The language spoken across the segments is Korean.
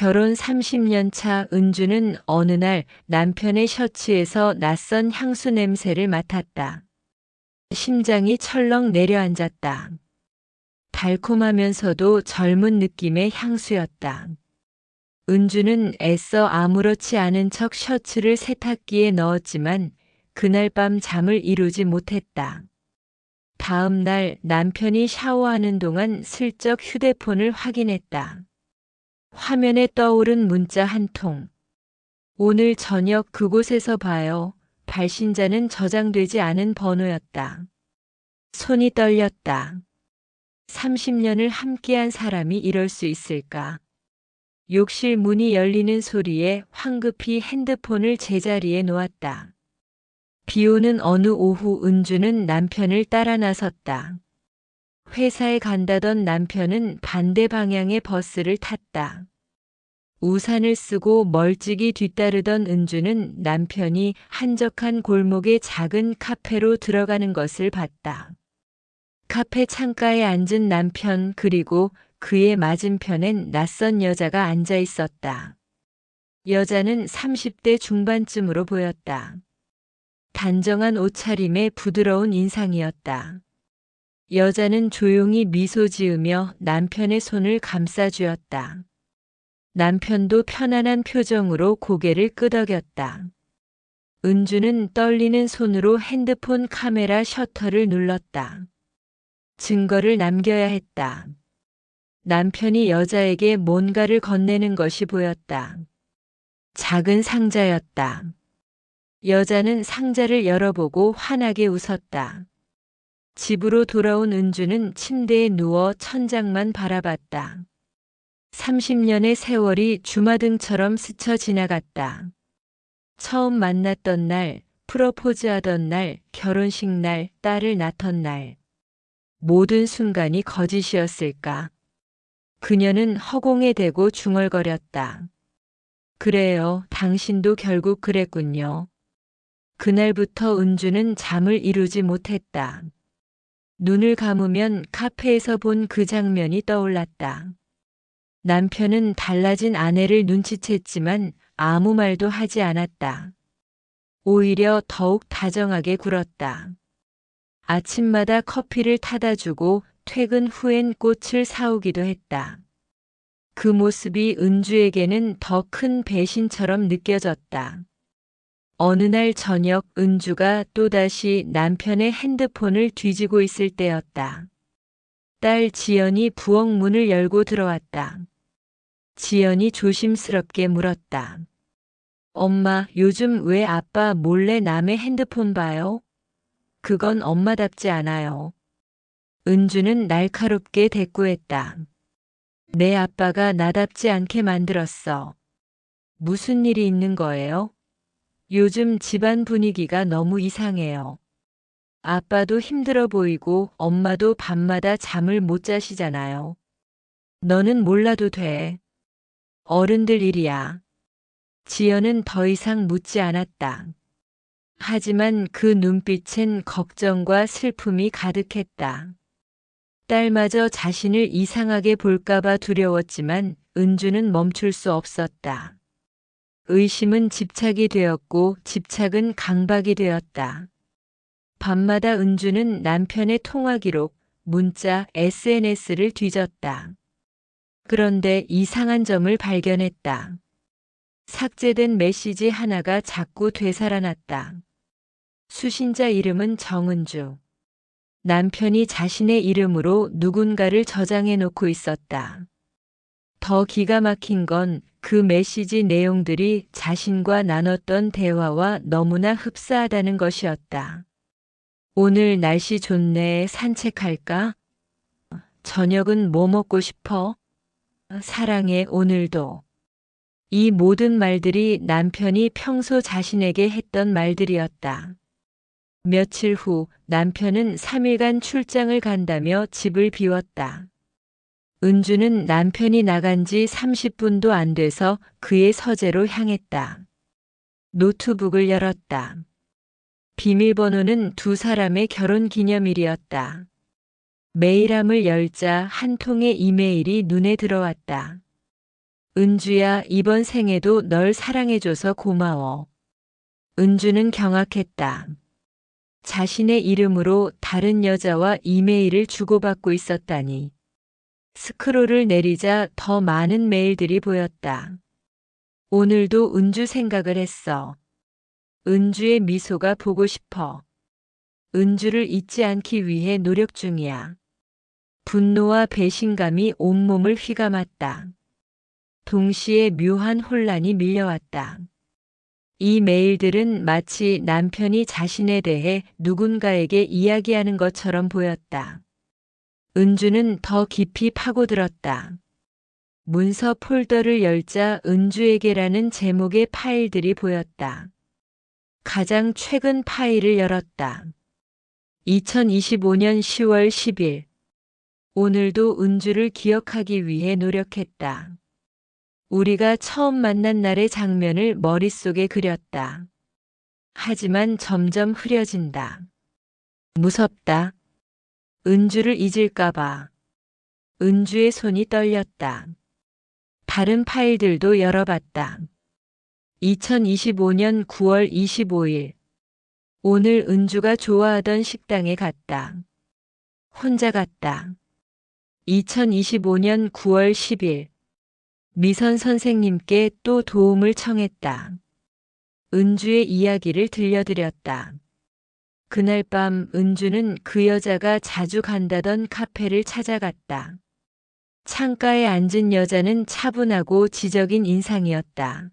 결혼 30년 차 은주는 어느 날 남편의 셔츠에서 낯선 향수 냄새를 맡았다. 심장이 철렁 내려앉았다. 달콤하면서도 젊은 느낌의 향수였다. 은주는 애써 아무렇지 않은 척 셔츠를 세탁기에 넣었지만 그날 밤 잠을 이루지 못했다. 다음 날 남편이 샤워하는 동안 슬쩍 휴대폰을 확인했다. 화면에 떠오른 문자 한 통. 오늘 저녁 그곳에서 봐요. 발신자는 저장되지 않은 번호였다. 손이 떨렸다. 30년을 함께한 사람이 이럴 수 있을까? 욕실 문이 열리는 소리에 황급히 핸드폰을 제자리에 놓았다. 비 오는 어느 오후 은주는 남편을 따라 나섰다. 회사에 간다던 남편은 반대 방향의 버스를 탔다. 우산을 쓰고 멀찍이 뒤따르던 은주는 남편이 한적한 골목의 작은 카페로 들어가는 것을 봤다. 카페 창가에 앉은 남편 그리고 그의 맞은편엔 낯선 여자가 앉아 있었다. 여자는 30대 중반쯤으로 보였다. 단정한 옷차림에 부드러운 인상이었다. 여자는 조용히 미소 지으며 남편의 손을 감싸주었다. 남편도 편안한 표정으로 고개를 끄덕였다. 은주는 떨리는 손으로 핸드폰 카메라 셔터를 눌렀다. 증거를 남겨야 했다. 남편이 여자에게 뭔가를 건네는 것이 보였다. 작은 상자였다. 여자는 상자를 열어보고 환하게 웃었다. 집으로 돌아온 은주는 침대에 누워 천장만 바라봤다. 30년의 세월이 주마등처럼 스쳐 지나갔다. 처음 만났던 날, 프로포즈하던 날, 결혼식 날, 딸을 낳던 날. 모든 순간이 거짓이었을까? 그녀는 허공에 대고 중얼거렸다. 그래요, 당신도 결국 그랬군요. 그날부터 은주는 잠을 이루지 못했다. 눈을 감으면 카페에서 본 그 장면이 떠올랐다. 남편은 달라진 아내를 눈치챘지만 아무 말도 하지 않았다. 오히려 더욱 다정하게 굴었다. 아침마다 커피를 타다 주고 퇴근 후엔 꽃을 사오기도 했다. 그 모습이 은주에게는 더 큰 배신처럼 느껴졌다. 어느 날 저녁 은주가 또다시 남편의 핸드폰을 뒤지고 있을 때였다. 딸 지연이 부엌 문을 열고 들어왔다. 지연이 조심스럽게 물었다. 엄마, 요즘 왜 아빠 몰래 남의 핸드폰 봐요? 그건 엄마답지 않아요. 은주는 날카롭게 대꾸했다. 내 아빠가 나답지 않게 만들었어. 무슨 일이 있는 거예요? 요즘 집안 분위기가 너무 이상해요. 아빠도 힘들어 보이고 엄마도 밤마다 잠을 못 자시잖아요. 너는 몰라도 돼. 어른들 일이야. 지연은 더 이상 묻지 않았다. 하지만 그 눈빛엔 걱정과 슬픔이 가득했다. 딸마저 자신을 이상하게 볼까봐 두려웠지만 은주는 멈출 수 없었다. 의심은 집착이 되었고 집착은 강박이 되었다. 밤마다 은주는 남편의 통화 기록, 문자, SNS를 뒤졌다. 그런데 이상한 점을 발견했다. 삭제된 메시지 하나가 자꾸 되살아났다. 수신자 이름은 정은주. 남편이 자신의 이름으로 누군가를 저장해 놓고 있었다. 더 기가 막힌 건 그 메시지 내용들이 자신과 나눴던 대화와 너무나 흡사하다는 것이었다. 오늘 날씨 좋네. 산책할까? 저녁은 뭐 먹고 싶어? 사랑해, 오늘도. 이 모든 말들이 남편이 평소 자신에게 했던 말들이었다. 며칠 후 남편은 3일간 출장을 간다며 집을 비웠다. 은주는 남편이 나간 지 30분도 안 돼서 그의 서재로 향했다. 노트북을 열었다. 비밀번호는 두 사람의 결혼 기념일이었다. 메일함을 열자 한 통의 이메일이 눈에 들어왔다. 은주야, 이번 생에도 널 사랑해줘서 고마워. 은주는 경악했다. 자신의 이름으로 다른 여자와 이메일을 주고받고 있었다니. 스크롤을 내리자 더 많은 메일들이 보였다. 오늘도 은주 생각을 했어. 은주의 미소가 보고 싶어. 은주를 잊지 않기 위해 노력 중이야. 분노와 배신감이 온몸을 휘감았다. 동시에 묘한 혼란이 밀려왔다. 이 메일들은 마치 남편이 자신에 대해 누군가에게 이야기하는 것처럼 보였다. 은주는 더 깊이 파고들었다. 문서 폴더를 열자 은주에게라는 제목의 파일들이 보였다. 가장 최근 파일을 열었다. 2025년 10월 10일. 오늘도 은주를 기억하기 위해 노력했다. 우리가 처음 만난 날의 장면을 머릿속에 그렸다. 하지만 점점 흐려진다. 무섭다. 은주를 잊을까봐. 은주의 손이 떨렸다. 다른 파일들도 열어봤다. 2025년 9월 25일. 오늘 은주가 좋아하던 식당에 갔다. 혼자 갔다. 2025년 9월 10일. 미선 선생님께 또 도움을 청했다. 은주의 이야기를 들려드렸다. 그날 밤 은주는 그 여자가 자주 간다던 카페를 찾아갔다. 창가에 앉은 여자는 차분하고 지적인 인상이었다.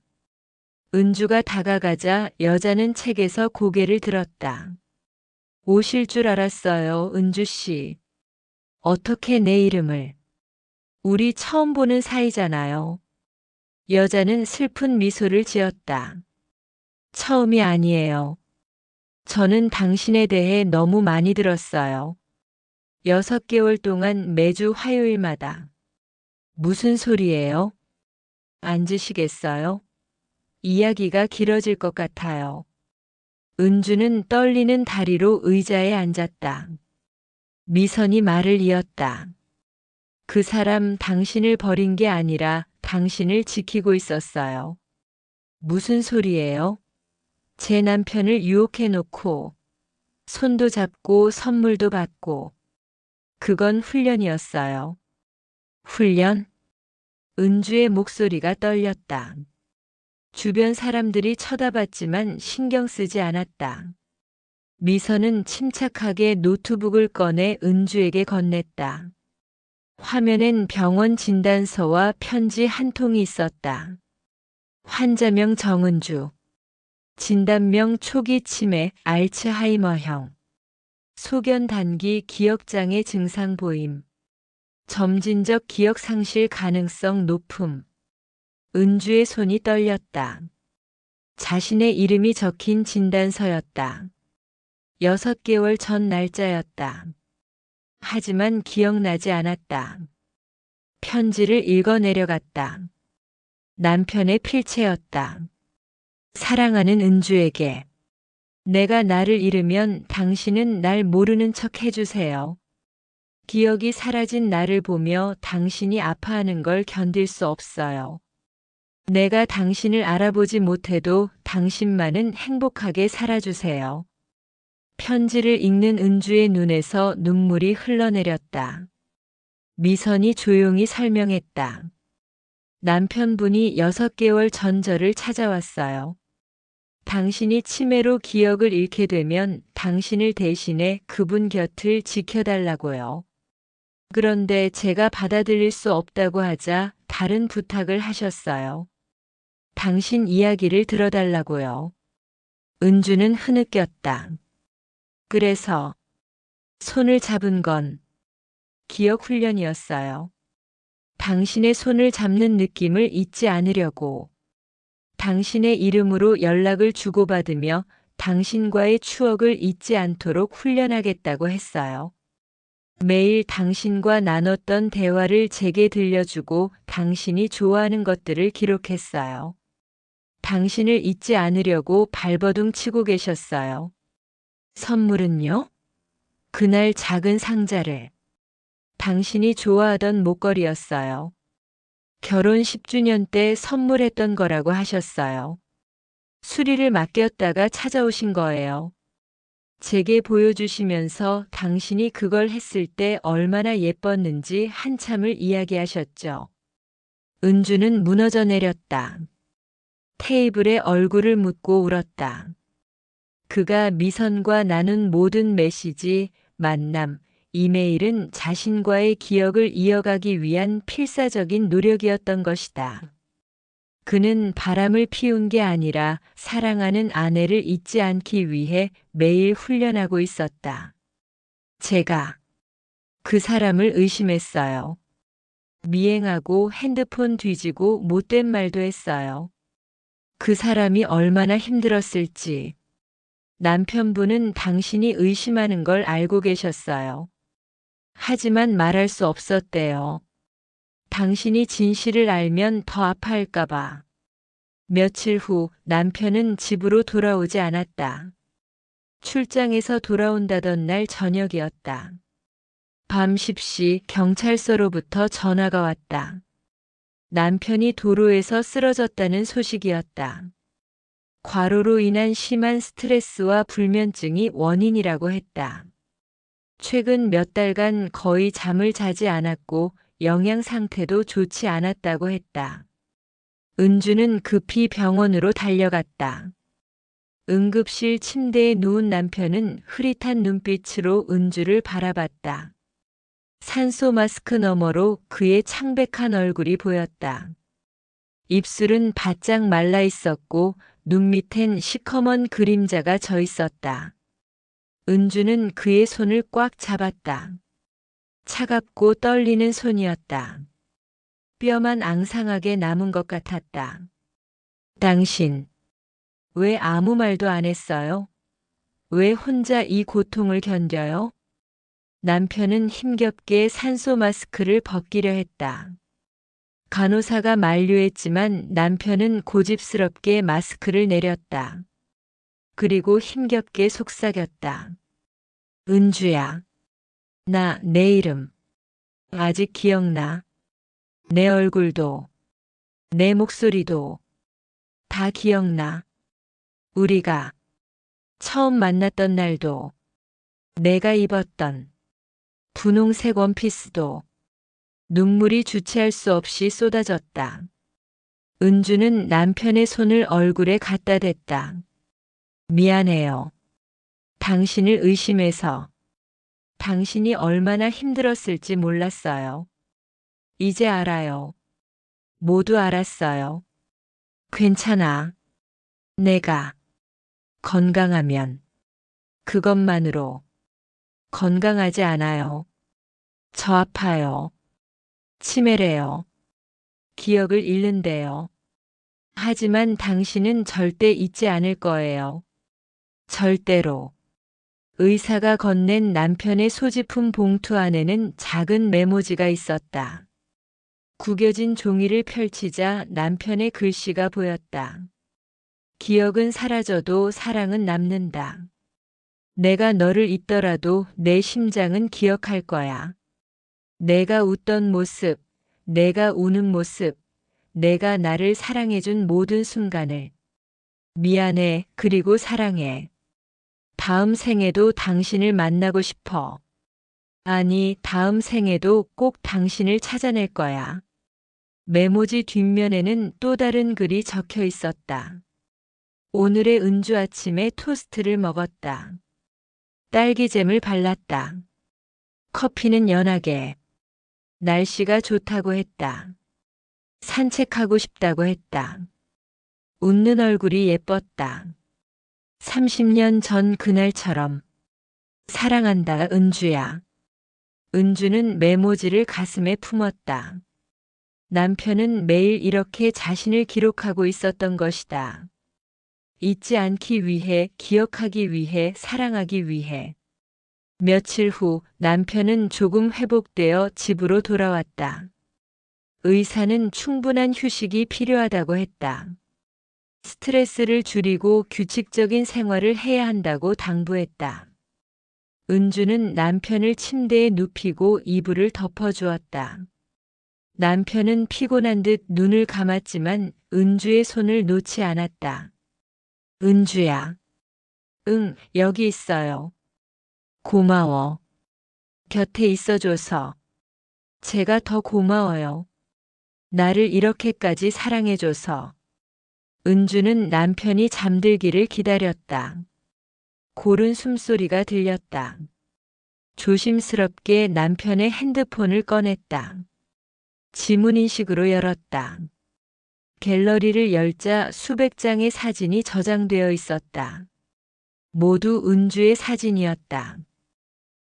은주가 다가가자 여자는 책에서 고개를 들었다. 오실 줄 알았어요, 은주 씨. 어떻게 내 이름을? 우리 처음 보는 사이잖아요. 여자는 슬픈 미소를 지었다. 처음이 아니에요. 저는 당신에 대해 너무 많이 들었어요. 6개월 동안 매주 화요일마다. 무슨 소리예요? 앉으시겠어요? 이야기가 길어질 것 같아요. 은주는 떨리는 다리로 의자에 앉았다. 미선이 말을 이었다. 그 사람 당신을 버린 게 아니라 당신을 지키고 있었어요. 무슨 소리예요? 제 남편을 유혹해놓고 손도 잡고 선물도 받고 그건 훈련이었어요. 훈련? 은주의 목소리가 떨렸다. 주변 사람들이 쳐다봤지만 신경 쓰지 않았다. 미선은 침착하게 노트북을 꺼내 은주에게 건넸다. 화면엔 병원 진단서와 편지 한 통이 있었다. 환자명 정은주. 진단명 초기 치매 알츠하이머형. 소견 단기 기억장애 증상 보임. 점진적 기억 상실 가능성 높음. 은주의 손이 떨렸다. 자신의 이름이 적힌 진단서였다. 6개월 전 날짜였다. 하지만 기억나지 않았다. 편지를 읽어 내려갔다. 남편의 필체였다. 사랑하는 은주에게. 내가 나를 잃으면 당신은 날 모르는 척 해주세요. 기억이 사라진 나를 보며 당신이 아파하는 걸 견딜 수 없어요. 내가 당신을 알아보지 못해도 당신만은 행복하게 살아주세요. 편지를 읽는 은주의 눈에서 눈물이 흘러내렸다. 미선이 조용히 설명했다. 남편분이 6개월 전 저를 찾아왔어요. 당신이 치매로 기억을 잃게 되면 당신을 대신해 그분 곁을 지켜달라고요. 그런데 제가 받아들일 수 없다고 하자 다른 부탁을 하셨어요. 당신 이야기를 들어달라고요. 은주는 흐느꼈다. 그래서 손을 잡은 건 기억 훈련이었어요. 당신의 손을 잡는 느낌을 잊지 않으려고. 당신의 이름으로 연락을 주고받으며 당신과의 추억을 잊지 않도록 훈련하겠다고 했어요. 매일 당신과 나눴던 대화를 제게 들려주고 당신이 좋아하는 것들을 기록했어요. 당신을 잊지 않으려고 발버둥 치고 계셨어요. 선물은요? 그날 작은 상자를. 당신이 좋아하던 목걸이였어요. 결혼 10주년 때 선물했던 거라고 하셨어요. 수리를 맡겼다가 찾아오신 거예요. 제게 보여주시면서 당신이 그걸 했을 때 얼마나 예뻤는지 한참을 이야기하셨죠. 은주는 무너져 내렸다. 테이블에 얼굴을 묻고 울었다. 그가 미선과 나눈 모든 메시지, 만남, 이메일은 자신과의 기억을 이어가기 위한 필사적인 노력이었던 것이다. 그는 바람을 피운 게 아니라 사랑하는 아내를 잊지 않기 위해 매일 훈련하고 있었다. 제가 그 사람을 의심했어요. 미행하고 핸드폰 뒤지고 못된 말도 했어요. 그 사람이 얼마나 힘들었을지. 남편분은 당신이 의심하는 걸 알고 계셨어요. 하지만 말할 수 없었대요. 당신이 진실을 알면 더 아파할까봐. 며칠 후 남편은 집으로 돌아오지 않았다. 출장에서 돌아온다던 날 저녁이었다. 밤 10시 경찰서로부터 전화가 왔다. 남편이 도로에서 쓰러졌다는 소식이었다. 과로로 인한 심한 스트레스와 불면증이 원인이라고 했다. 최근 몇 달간 거의 잠을 자지 않았고 영양 상태도 좋지 않았다고 했다. 은주는 급히 병원으로 달려갔다. 응급실 침대에 누운 남편은 흐릿한 눈빛으로 은주를 바라봤다. 산소 마스크 너머로 그의 창백한 얼굴이 보였다. 입술은 바짝 말라 있었고 눈 밑엔 시커먼 그림자가 져 있었다. 은주는 그의 손을 꽉 잡았다. 차갑고 떨리는 손이었다. 뼈만 앙상하게 남은 것 같았다. 당신, 왜 아무 말도 안 했어요? 왜 혼자 이 고통을 견뎌요? 남편은 힘겹게 산소 마스크를 벗기려 했다. 간호사가 만류했지만 남편은 고집스럽게 마스크를 내렸다. 그리고 힘겹게 속삭였다. 은주야, 나 내 이름 아직 기억나. 내 얼굴도, 내 목소리도 다 기억나. 우리가 처음 만났던 날도, 내가 입었던 분홍색 원피스도 눈물이 주체할 수 없이 쏟아졌다. 은주는 남편의 손을 얼굴에 갖다 댔다. 미안해요. 당신을 의심해서. 당신이 얼마나 힘들었을지 몰랐어요. 이제 알아요. 모두 알았어요. 괜찮아. 내가 건강하면 그것만으로 건강하지 않아요. 저 아파요. 치매래요. 기억을 잃는데요. 하지만 당신은 절대 잊지 않을 거예요. 절대로. 의사가 건넨 남편의 소지품 봉투 안에는 작은 메모지가 있었다. 구겨진 종이를 펼치자 남편의 글씨가 보였다. 기억은 사라져도 사랑은 남는다. 내가 너를 잊더라도 내 심장은 기억할 거야. 내가 웃던 모습, 내가 우는 모습, 내가 나를 사랑해준 모든 순간을. 미안해, 그리고 사랑해. 다음 생에도 당신을 만나고 싶어. 아니, 다음 생에도 꼭 당신을 찾아낼 거야. 메모지 뒷면에는 또 다른 글이 적혀 있었다. 오늘의 은주 아침에 토스트를 먹었다. 딸기잼을 발랐다. 커피는 연하게. 날씨가 좋다고 했다. 산책하고 싶다고 했다. 웃는 얼굴이 예뻤다. 30년 전 그날처럼. 사랑한다, 은주야. 은주는 메모지를 가슴에 품었다. 남편은 매일 이렇게 자신을 기록하고 있었던 것이다. 잊지 않기 위해, 기억하기 위해, 사랑하기 위해. 며칠 후 남편은 조금 회복되어 집으로 돌아왔다. 의사는 충분한 휴식이 필요하다고 했다. 스트레스를 줄이고 규칙적인 생활을 해야 한다고 당부했다. 은주는 남편을 침대에 눕히고 이불을 덮어주었다. 남편은 피곤한 듯 눈을 감았지만 은주의 손을 놓지 않았다. 은주야. 응, 여기 있어요. 고마워. 곁에 있어줘서. 제가 더 고마워요. 나를 이렇게까지 사랑해줘서. 은주는 남편이 잠들기를 기다렸다. 고른 숨소리가 들렸다. 조심스럽게 남편의 핸드폰을 꺼냈다. 지문인식으로 열었다. 갤러리를 열자 수백 장의 사진이 저장되어 있었다. 모두 은주의 사진이었다.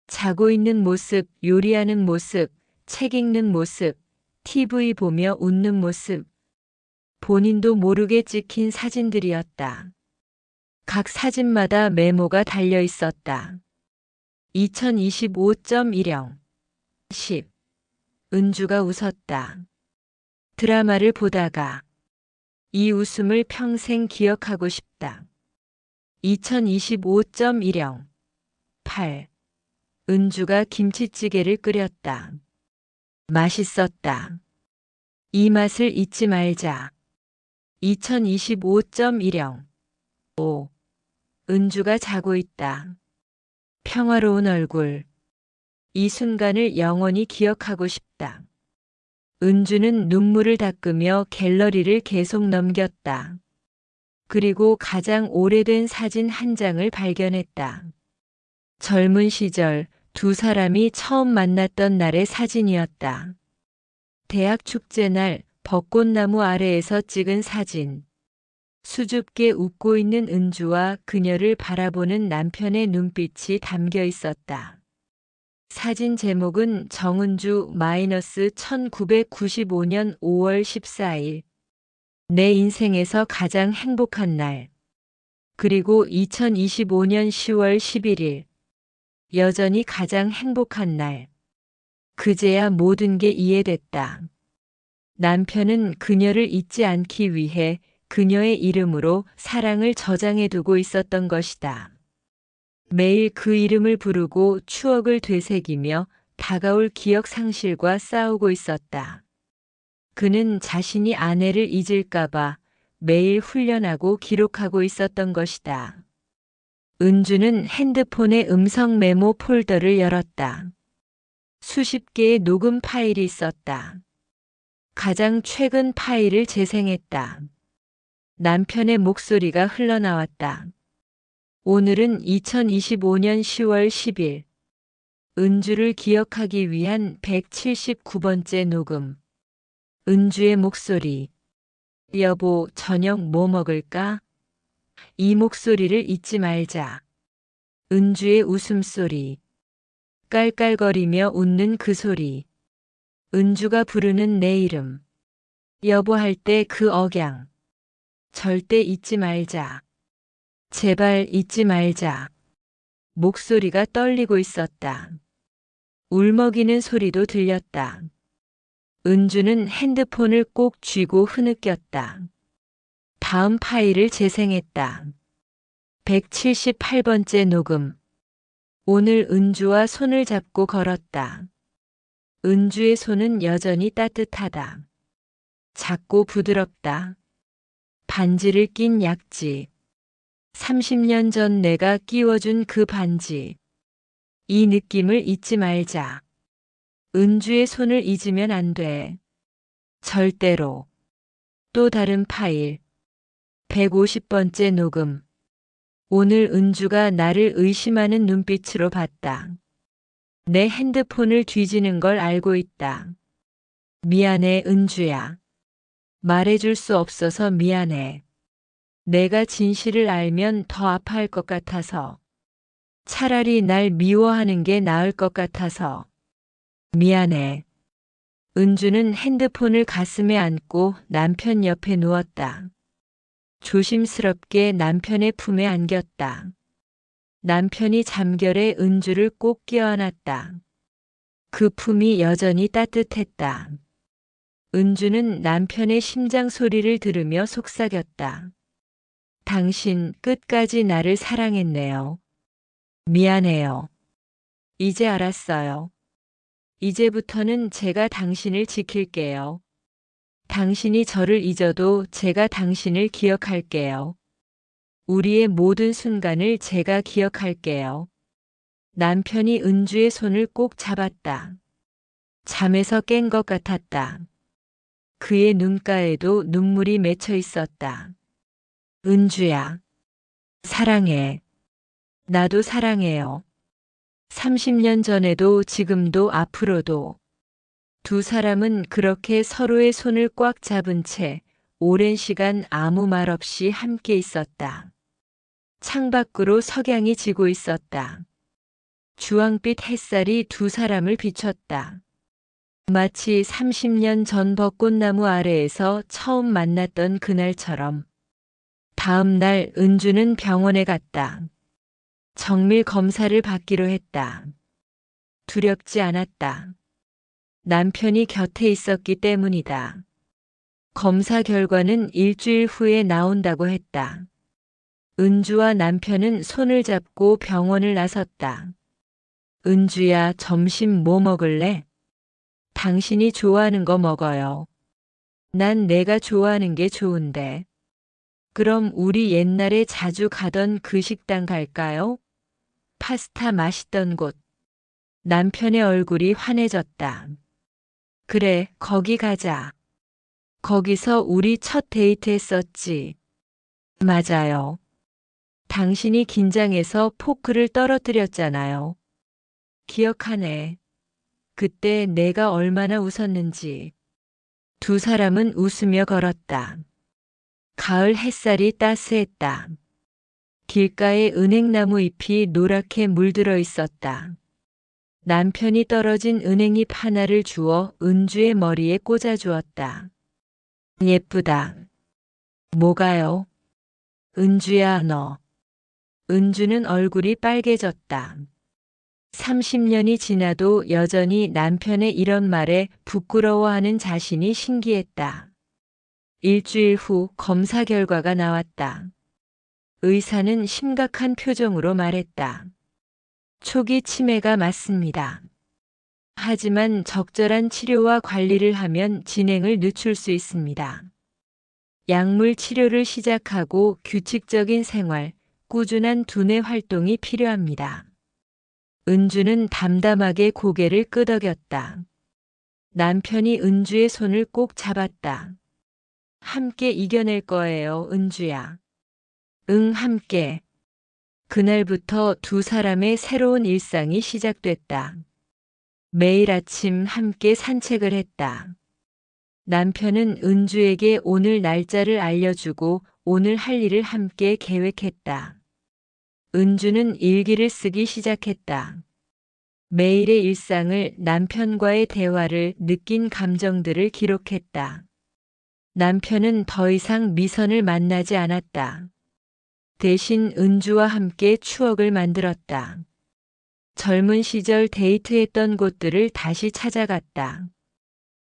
자고 있는 모습, 요리하는 모습, 책 읽는 모습, TV 보며 웃는 모습. 본인도 모르게 찍힌 사진들이었다. 각 사진마다 메모가 달려 있었다. 2025.10 10. 은주가 웃었다. 드라마를 보다가 이 웃음을 평생 기억하고 싶다. 2025.10 8. 은주가 김치찌개를 끓였다. 맛있었다. 이 맛을 잊지 말자. 2025.10 5. 은주가 자고 있다. 평화로운 얼굴. 이 순간을 영원히 기억하고 싶다. 은주는 눈물을 닦으며 갤러리를 계속 넘겼다. 그리고 가장 오래된 사진 한 장을 발견했다. 젊은 시절 두 사람이 처음 만났던 날의 사진이었다. 대학 축제 날 벚꽃나무 아래에서 찍은 사진. 수줍게 웃고 있는 은주와 그녀를 바라보는 남편의 눈빛이 담겨 있었다. 사진 제목은 정은주 -1995년 5월 14일. 내 인생에서 가장 행복한 날. 그리고 2025년 10월 11일. 여전히 가장 행복한 날. 그제야 모든 게 이해됐다. 남편은 그녀를 잊지 않기 위해 그녀의 이름으로 사랑을 저장해 두고 있었던 것이다. 매일 그 이름을 부르고 추억을 되새기며 다가올 기억 상실과 싸우고 있었다. 그는 자신이 아내를 잊을까봐 매일 훈련하고 기록하고 있었던 것이다. 은주는 핸드폰의 음성 메모 폴더를 열었다. 수십 개의 녹음 파일이 있었다. 가장 최근 파일을 재생했다. 남편의 목소리가 흘러나왔다. 오늘은 2025년 10월 10일. 은주를 기억하기 위한 179번째 녹음. 은주의 목소리. 여보, 저녁 뭐 먹을까? 이 목소리를 잊지 말자. 은주의 웃음소리. 깔깔거리며 웃는 그 소리. 은주가 부르는 내 이름. 여보 할 때 그 억양. 절대 잊지 말자. 제발 잊지 말자. 목소리가 떨리고 있었다. 울먹이는 소리도 들렸다. 은주는 핸드폰을 꼭 쥐고 흐느꼈다. 다음 파일을 재생했다. 178번째 녹음. 오늘 은주와 손을 잡고 걸었다. 은주의 손은 여전히 따뜻하다. 작고 부드럽다. 반지를 낀 약지. 30년 전 내가 끼워준 그 반지. 이 느낌을 잊지 말자. 은주의 손을 잊으면 안 돼. 절대로. 또 다른 파일. 150번째 녹음. 오늘 은주가 나를 의심하는 눈빛으로 봤다. 내 핸드폰을 뒤지는 걸 알고 있다. 미안해, 은주야. 말해줄 수 없어서 미안해. 내가 진실을 알면 더 아파할 것 같아서. 차라리 날 미워하는 게 나을 것 같아서. 미안해. 은주는 핸드폰을 가슴에 안고 남편 옆에 누웠다. 조심스럽게 남편의 품에 안겼다. 남편이 잠결에 은주를 꼭 껴안았다. 그 품이 여전히 따뜻했다. 은주는 남편의 심장 소리를 들으며 속삭였다. 당신 끝까지 나를 사랑했네요. 미안해요. 이제 알았어요. 이제부터는 제가 당신을 지킬게요. 당신이 저를 잊어도 제가 당신을 기억할게요. 우리의 모든 순간을 제가 기억할게요. 남편이 은주의 손을 꼭 잡았다. 잠에서 깬 것 같았다. 그의 눈가에도 눈물이 맺혀 있었다. 은주야, 사랑해. 나도 사랑해요. 30년 전에도 지금도 앞으로도. 두 사람은 그렇게 서로의 손을 꽉 잡은 채 오랜 시간 아무 말 없이 함께 있었다. 창밖으로 석양이 지고 있었다. 주황빛 햇살이 두 사람을 비췄다. 마치 30년 전 벚꽃나무 아래에서 처음 만났던 그날처럼. 다음 날 은주는 병원에 갔다. 정밀 검사를 받기로 했다. 두렵지 않았다. 남편이 곁에 있었기 때문이다. 검사 결과는 일주일 후에 나온다고 했다. 은주와 남편은 손을 잡고 병원을 나섰다. 은주야, 점심 뭐 먹을래? 당신이 좋아하는 거 먹어요. 난 내가 좋아하는 게 좋은데. 그럼 우리 옛날에 자주 가던 그 식당 갈까요? 파스타 맛있던 곳. 남편의 얼굴이 환해졌다. 그래, 거기 가자. 거기서 우리 첫 데이트 했었지. 맞아요. 당신이 긴장해서 포크를 떨어뜨렸잖아요. 기억하네. 그때 내가 얼마나 웃었는지. 두 사람은 웃으며 걸었다. 가을 햇살이 따스했다. 길가에 은행나무 잎이 노랗게 물들어 있었다. 남편이 떨어진 은행잎 하나를 주워 은주의 머리에 꽂아주었다. 예쁘다. 뭐가요? 은주야, 너. 은주는 얼굴이 빨개졌다. 30년이 지나도 여전히 남편의 이런 말에 부끄러워하는 자신이 신기했다. 일주일 후 검사 결과가 나왔다. 의사는 심각한 표정으로 말했다. 초기 치매가 맞습니다. 하지만 적절한 치료와 관리를 하면 진행을 늦출 수 있습니다. 약물 치료를 시작하고 규칙적인 생활, 꾸준한 두뇌 활동이 필요합니다. 은주는 담담하게 고개를 끄덕였다. 남편이 은주의 손을 꼭 잡았다. 함께 이겨낼 거예요, 은주야. 응, 함께. 그날부터 두 사람의 새로운 일상이 시작됐다. 매일 아침 함께 산책을 했다. 남편은 은주에게 오늘 날짜를 알려주고 오늘 할 일을 함께 계획했다. 은주는 일기를 쓰기 시작했다. 매일의 일상을, 남편과의 대화를, 느낀 감정들을 기록했다. 남편은 더 이상 미선을 만나지 않았다. 대신 은주와 함께 추억을 만들었다. 젊은 시절 데이트했던 곳들을 다시 찾아갔다.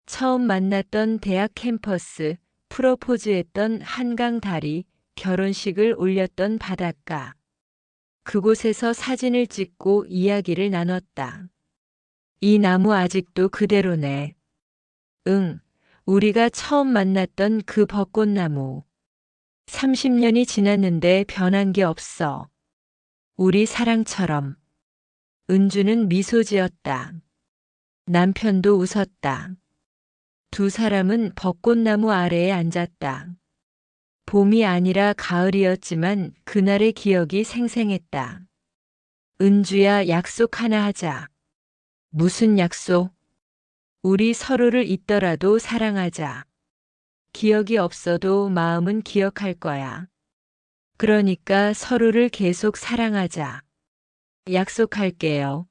처음 만났던 대학 캠퍼스, 프로포즈했던 한강 다리, 결혼식을 올렸던 바닷가. 그곳에서 사진을 찍고 이야기를 나눴다. 이 나무 아직도 그대로네. 응, 우리가 처음 만났던 그 벚꽃나무. 30년이 지났는데 변한 게 없어. 우리 사랑처럼. 은주는 미소 지었다. 남편도 웃었다. 두 사람은 벚꽃나무 아래에 앉았다. 봄이 아니라 가을이었지만 그날의 기억이 생생했다. 은주야, 약속 하나 하자. 무슨 약속? 우리 서로를 잊더라도 사랑하자. 기억이 없어도 마음은 기억할 거야. 그러니까 서로를 계속 사랑하자. 약속할게요.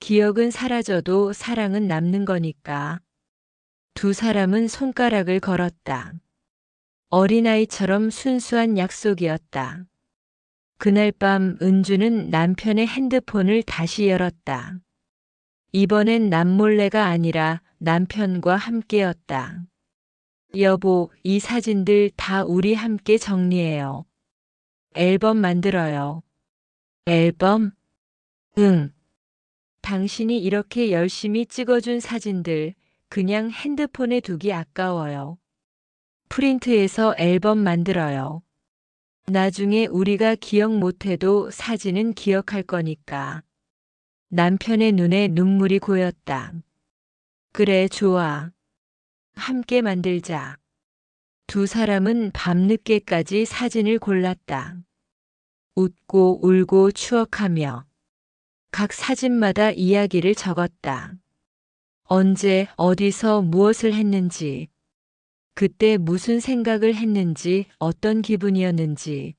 기억은 사라져도 사랑은 남는 거니까. 두 사람은 손가락을 걸었다. 어린아이처럼 순수한 약속이었다. 그날 밤 은주는 남편의 핸드폰을 다시 열었다. 이번엔 남몰래가 아니라 남편과 함께였다. 여보, 이 사진들 다 우리 함께 정리해요. 앨범 만들어요. 앨범? 응. 당신이 이렇게 열심히 찍어준 사진들 그냥 핸드폰에 두기 아까워요. 프린트해서 앨범 만들어요. 나중에 우리가 기억 못해도 사진은 기억할 거니까. 남편의 눈에 눈물이 고였다. 그래, 좋아. 함께 만들자. 두 사람은 밤늦게까지 사진을 골랐다. 웃고 울고 추억하며 각 사진마다 이야기를 적었다. 언제, 어디서 무엇을 했는지, 그때 무슨 생각을 했는지, 어떤 기분이었는지.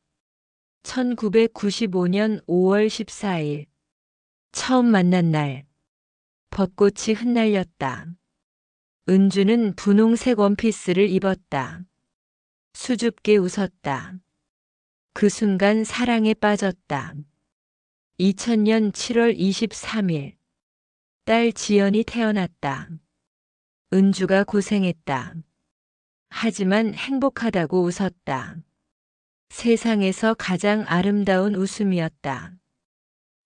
1995년 5월 14일. 처음 만난 날. 벚꽃이 흩날렸다. 은주는 분홍색 원피스를 입었다. 수줍게 웃었다. 그 순간 사랑에 빠졌다. 2000년 7월 23일. 딸 지연이 태어났다. 은주가 고생했다. 하지만 행복하다고 웃었다. 세상에서 가장 아름다운 웃음이었다.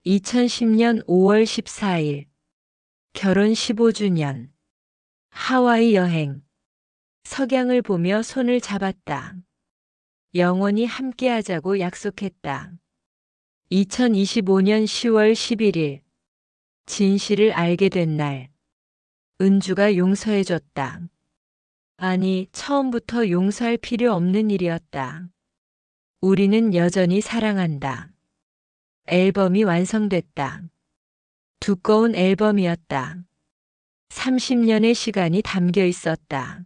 2010년 5월 14일. 결혼 15주년. 하와이 여행. 석양을 보며 손을 잡았다. 영원히 함께하자고 약속했다. 2025년 10월 11일. 진실을 알게 된 날. 은주가 용서해줬다. 아니, 처음부터 용서할 필요 없는 일이었다. 우리는 여전히 사랑한다. 앨범이 완성됐다. 두꺼운 앨범이었다. 30년의 시간이 담겨 있었다.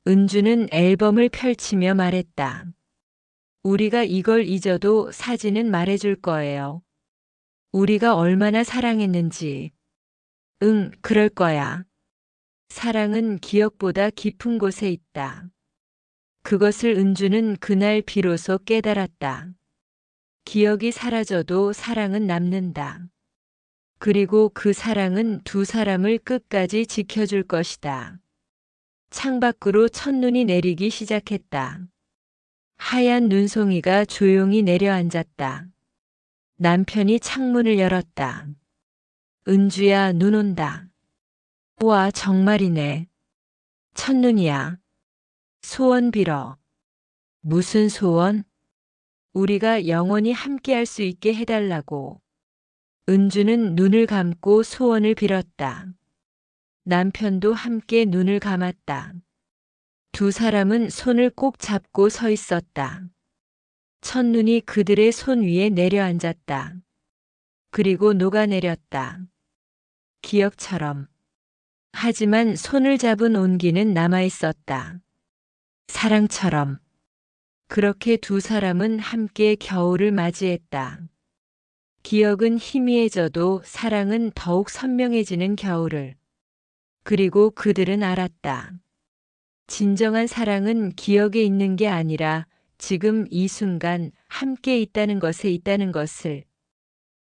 은주는 앨범을 펼치며 말했다. 우리가 이걸 잊어도 사진은 말해줄 거예요. 우리가 얼마나 사랑했는지. 응, 그럴 거야. 사랑은 기억보다 깊은 곳에 있다. 그것을 은주는 그날 비로소 깨달았다. 기억이 사라져도 사랑은 남는다. 그리고 그 사랑은 두 사람을 끝까지 지켜줄 것이다. 창밖으로 첫눈이 내리기 시작했다. 하얀 눈송이가 조용히 내려앉았다. 남편이 창문을 열었다. 은주야, 눈 온다. 와, 정말이네. 첫눈이야. 소원 빌어. 무슨 소원? 우리가 영원히 함께할 수 있게 해달라고. 은주는 눈을 감고 소원을 빌었다. 남편도 함께 눈을 감았다. 두 사람은 손을 꼭 잡고 서 있었다. 첫눈이 그들의 손 위에 내려앉았다. 그리고 녹아내렸다. 기억처럼. 하지만 손을 잡은 온기는 남아있었다. 사랑처럼. 그렇게 두 사람은 함께 겨울을 맞이했다. 기억은 희미해져도 사랑은 더욱 선명해지는 겨울을. 그리고 그들은 알았다. 진정한 사랑은 기억에 있는 게 아니라 지금 이 순간 함께 있다는 것에 있다는 것을.